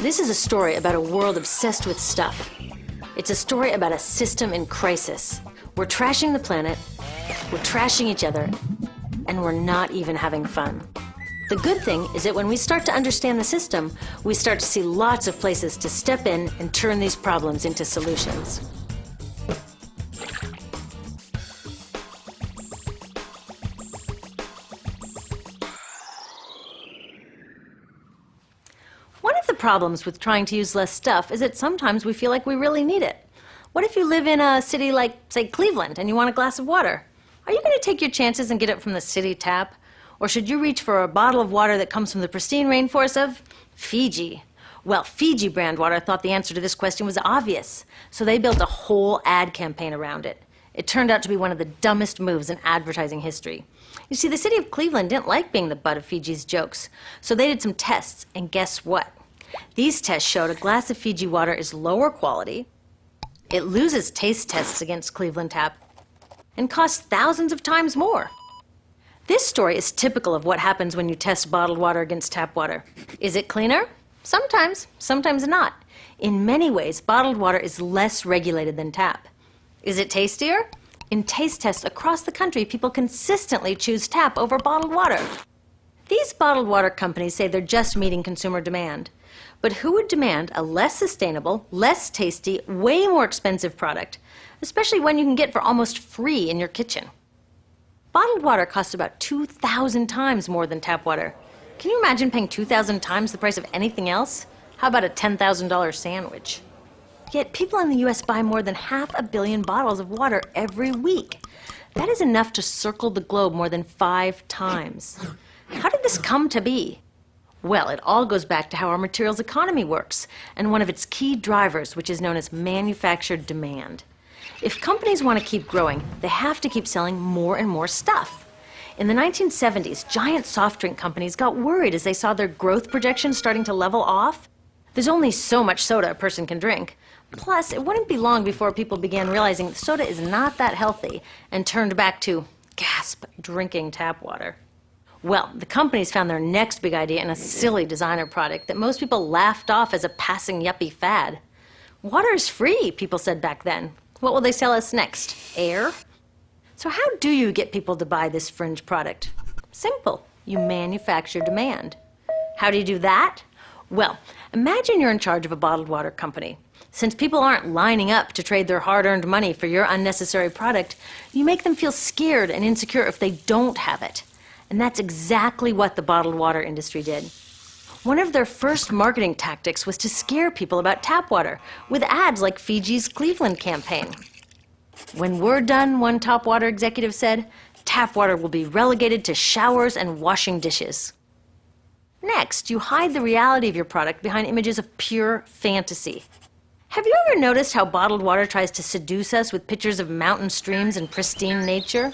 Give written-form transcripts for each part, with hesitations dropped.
This is a story about a world obsessed with stuff. It's a story about a system in crisis. We're trashing the planet, we're trashing each other, and we're not even having fun. The good thing is that when we start to understand the system, we start to see lots of places to step in and turn these problems into solutions. One of the problems with trying to use less stuff is that sometimes we feel like we really need it. What if you live in a city like, say, Cleveland, and you want a glass of water? Are you going to take your chances and get it from the city tap? Or should you reach for a bottle of water that comes from the pristine rainforest of Fiji? Well, Fiji brand water thought the answer to this question was obvious, so they built a whole ad campaign around it. It turned out to be one of the dumbest moves in advertising history. You see, the city of Cleveland didn't like being the butt of Fiji's jokes, so they did some tests, and guess what? These tests showed a glass of Fiji water is lower quality, it loses taste tests against Cleveland tap, and costs thousands of times more. This story is typical of what happens when you test bottled water against tap water. Is it cleaner? Sometimes, sometimes not. In many ways, bottled water is less regulated than tap. Is it tastier? In taste tests across the country, people consistently choose tap over bottled water. These bottled water companies say they're just meeting consumer demand. But who would demand a less sustainable, less tasty, way more expensive product, especially one you can get for almost free in your kitchen? Bottled water costs about 2,000 times more than tap water. Can you imagine paying 2,000 times the price of anything else? How about a $10,000 sandwich? Yet people in the US buy more than 500 million bottles of water every week. That is enough to circle the globe more than 5 times. How did this come to be? Well, it all goes back to how our materials economy works, and one of its key drivers, which is known as manufactured demand. If companies want to keep growing, they have to keep selling more and more stuff. In the 1970s, giant soft drink companies got worried as they saw their growth projections starting to level off. There's only so much soda a person can drink. Plus, it wouldn't be long before people began realizing that soda is not that healthy and turned back to, gasp, drinking tap water. Well, the companies found their next big idea in a silly designer product that most people laughed off as a passing yuppie fad. Water is free, people said back then. What will they sell us next? Air? So how do you get people to buy this fringe product? Simple. You manufacture demand. How do you do that? Well, imagine you're in charge of a bottled water company. Since people aren't lining up to trade their hard-earned money for your unnecessary product, you make them feel scared and insecure if they don't have it. And that's exactly what the bottled water industry did. One of their first marketing tactics was to scare people about tap water with ads like Fiji's Cleveland campaign. When we're done, one top water executive said, tap water will be relegated to showers and washing dishes. Next, you hide the reality of your product behind images of pure fantasy. Have you ever noticed how bottled water tries to seduce us with pictures of mountain streams and pristine nature?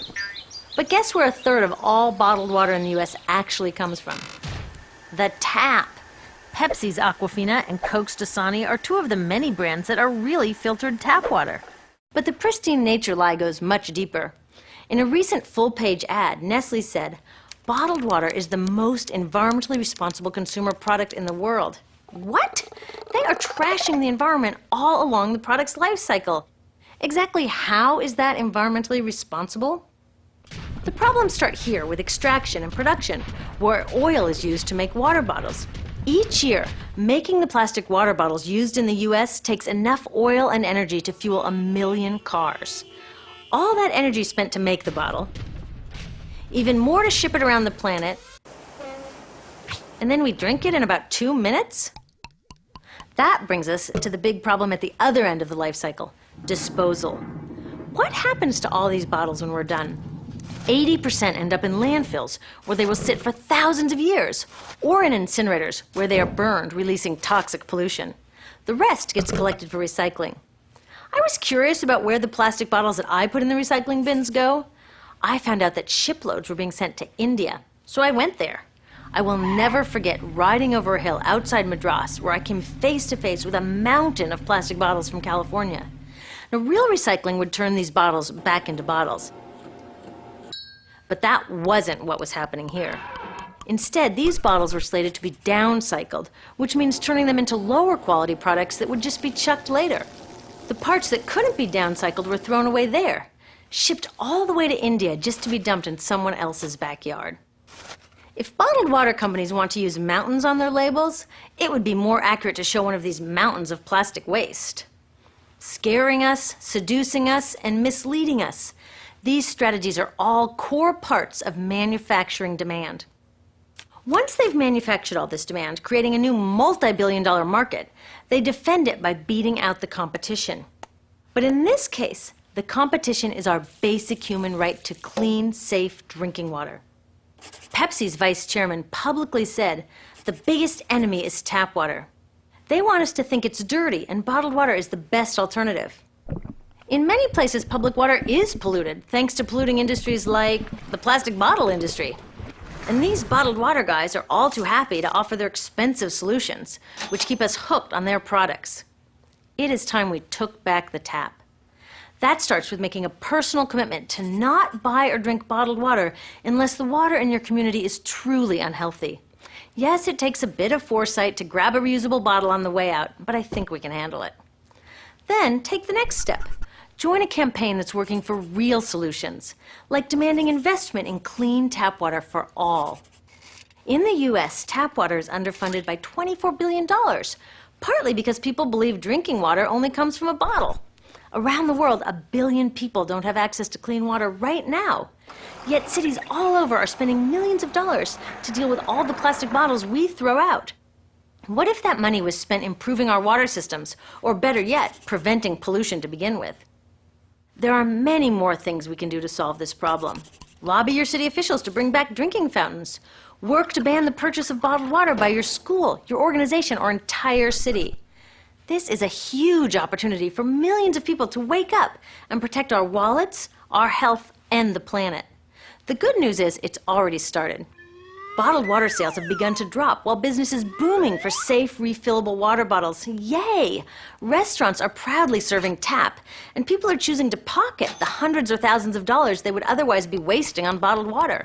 But guess where 1/3 of all bottled water in the US actually comes from? The tap. Pepsi's Aquafina and Coke's Dasani are 2 of the many brands that are really filtered tap water. But the pristine nature lie goes much deeper. In a recent full-page ad, Nestle said, bottled water is the most environmentally responsible consumer product in the world. What? They are trashing the environment all along the product's life cycle. Exactly how is that environmentally responsible? The problems start here with extraction and production, where oil is used to make water bottles. Each year, making the plastic water bottles used in the US takes enough oil and energy to fuel 1 million cars. All that energy spent to make the bottle, even more to ship it around the planet, and then we drink it in about 2 minutes? That brings us to the big problem at the other end of the life cycle, disposal. What happens to all these bottles when we're done? 80% end up in landfills, where they will sit for thousands of years, or in incinerators, where they are burned, releasing toxic pollution. The rest gets collected for recycling. I was curious about where the plastic bottles that I put in the recycling bins go. I found out that shiploads were being sent to India, so I went there. I will never forget riding over a hill outside Madras, where I came face to face with a mountain of plastic bottles from California. Now, real recycling would turn these bottles back into bottles. But that wasn't what was happening here. Instead, these bottles were slated to be downcycled, which means turning them into lower quality products that would just be chucked later. The parts that couldn't be downcycled were thrown away there, shipped all the way to India just to be dumped in someone else's backyard. If bottled water companies want to use mountains on their labels, it would be more accurate to show one of these mountains of plastic waste. Scaring us, seducing us, and misleading us. These strategies are all core parts of manufacturing demand. Once they've manufactured all this demand, creating a new multi-billion-dollar market, they defend it by beating out the competition. But in this case, the competition is our basic human right to clean, safe drinking water. Pepsi's vice chairman publicly said, "The biggest enemy is tap water." They want us to think it's dirty and bottled water is the best alternative. In many places, public water is polluted, thanks to polluting industries like the plastic bottle industry. And these bottled water guys are all too happy to offer their expensive solutions, which keep us hooked on their products. It is time we took back the tap. That starts with making a personal commitment to not buy or drink bottled water unless the water in your community is truly unhealthy. Yes, it takes a bit of foresight to grab a reusable bottle on the way out, but I think we can handle it. Then take the next step. Join a campaign that's working for real solutions, like demanding investment in clean tap water for all. In the US, tap water is underfunded by $24 billion, partly because people believe drinking water only comes from a bottle. Around the world, 1 billion people don't have access to clean water right now. Yet cities all over are spending millions of dollars to deal with all the plastic bottles we throw out. What if that money was spent improving our water systems, or better yet, preventing pollution to begin with? There are many more things we can do to solve this problem. Lobby your city officials to bring back drinking fountains. Work to ban the purchase of bottled water by your school, your organization, or entire city. This is a huge opportunity for millions of people to wake up and protect our wallets, our health, and the planet. The good news is it's already started. Bottled water sales have begun to drop while business is booming for safe, refillable water bottles. Yay! Restaurants are proudly serving tap, and people are choosing to pocket the hundreds or thousands of dollars they would otherwise be wasting on bottled water.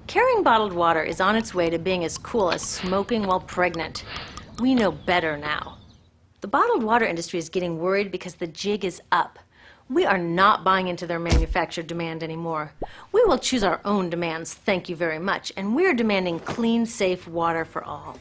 Carrying bottled water is on its way to being as cool as smoking while pregnant. We know better now. The bottled water industry is getting worried because the jig is up. We are not buying into their manufactured demand anymore. We will choose our own demands, thank you very much, and we're demanding clean, safe water for all.